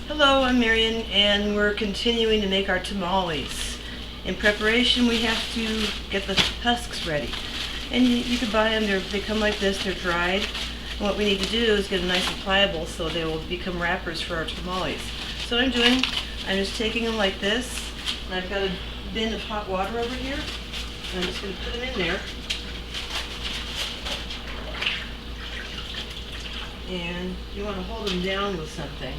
Hello, I'm Marion, and we're continuing to make our tamales. In preparation, we have to get the husks ready. And you can buy them, they come like this, they're dried. And what we need to do is get them nice and pliable so they will become wrappers for our tamales. So what I'm doing, I'm just taking them like this, and I've got a bin of hot water over here, and I'm just going to put them in there. And you want to hold them down with something.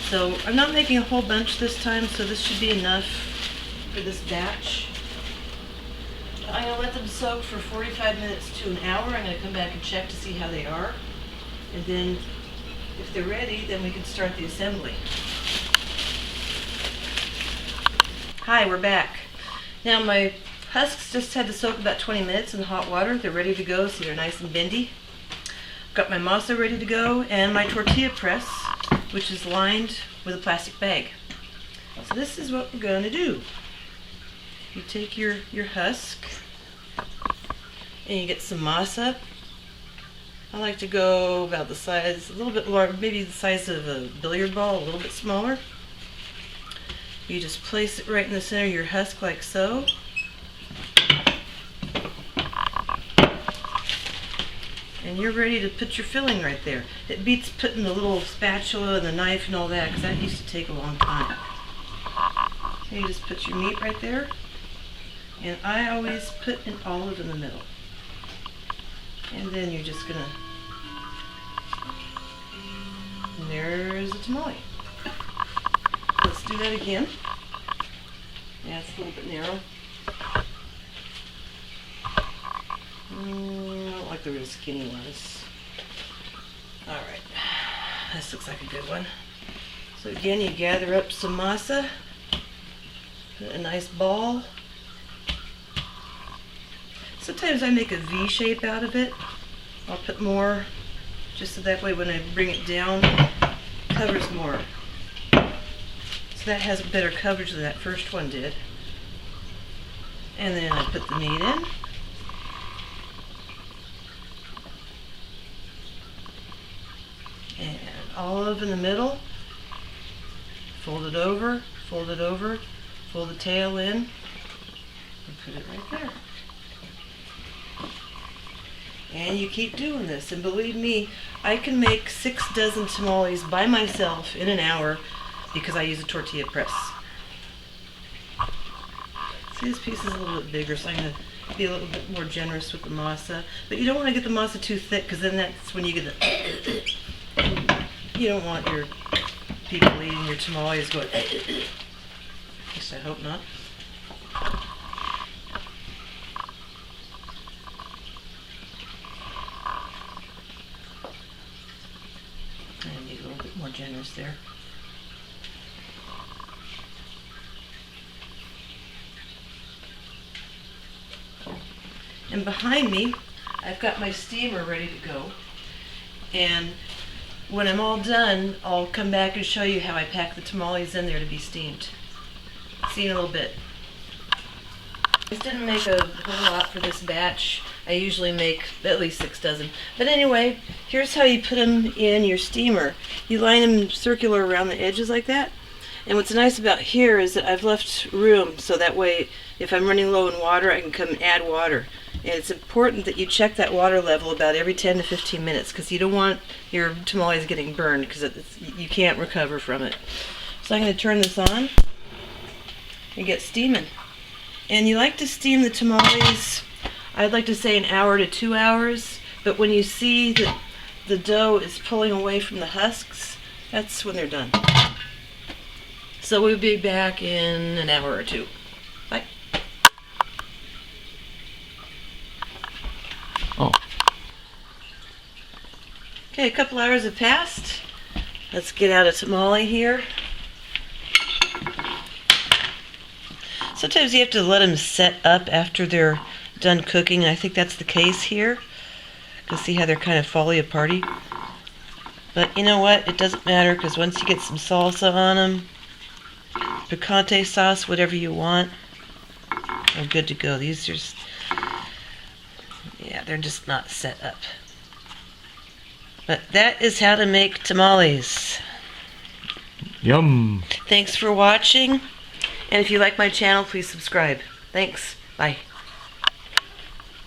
So I'm not making a whole bunch this time, so this should be enough for this batch. I'm going to let them soak for 45 minutes to an hour. I'm going to come back and check to see how they are. And then if they're ready, then we can start the assembly. Hi, we're back. Now my husks just had to soak about 20 minutes in hot water. They're ready to go, so they're nice and bendy. Got my masa ready to go and my tortilla press, which is lined with a plastic bag. So this is what we're going to do. You take your husk and you get some masa. I like to go about the size, a little bit larger, maybe the size of a billiard ball, a little bit smaller. You just place it right in the center of your husk like so. And you're ready to put your filling right there. It beats putting the little spatula and the knife and all that, because that used to take a long time. So you just put your meat right there. And I always put an olive in the middle. And then you're just gonna, and there's a tamale. Let's do that again. Yeah, it's a little bit narrow. I don't like the real skinny ones. Alright, this looks like a good one. So again, you gather up some masa, put a nice ball. Sometimes I make a V shape out of it. I'll put more, just so that way when I bring it down, it covers more. So that has better coverage than that first one did. And then I put the meat in. And olive in the middle, fold it over, fold it over, fold the tail in, and put it right there. And you keep doing this, and believe me, I can make 6 dozen tamales by myself in an hour because I use a tortilla press. See, this piece is a little bit bigger, so I'm going to be a little bit more generous with the masa. But you don't want to get the masa too thick, because then that's when you get the you don't want your people eating your tamales going at least I hope not. And be a little bit more generous there. And behind me, I've got my steamer ready to go. And when I'm all done, I'll come back and show you how I pack the tamales in there to be steamed. See you in a little bit. I just didn't make a whole lot for this batch. I usually make at least 6 dozen. But anyway, here's how you put them in your steamer. You line them circular around the edges like that. And what's nice about here is that I've left room so that way if I'm running low in water, I can come and add water. And it's important that you check that water level about every 10 to 15 minutes because you don't want your tamales getting burned because you can't recover from it. So I'm going to turn this on and get steaming. And you like to steam the tamales, I'd like to say an hour to 2 hours, but when you see that the dough is pulling away from the husks, that's when they're done. So we'll be back in an hour or 2. Bye. Oh. Okay, a couple hours have passed. Let's get out a tamale here. Sometimes you have to let them set up after they're done cooking, and I think that's the case here. You can see how they're kind of falling apart. But you know what? It doesn't matter because once you get some salsa on them, picante sauce, whatever you want, they're good to go. These are just, yeah, they're just not set up. But that is how to make tamales. Yum. Thanks for watching. And if you like my channel, please subscribe. Thanks. Bye.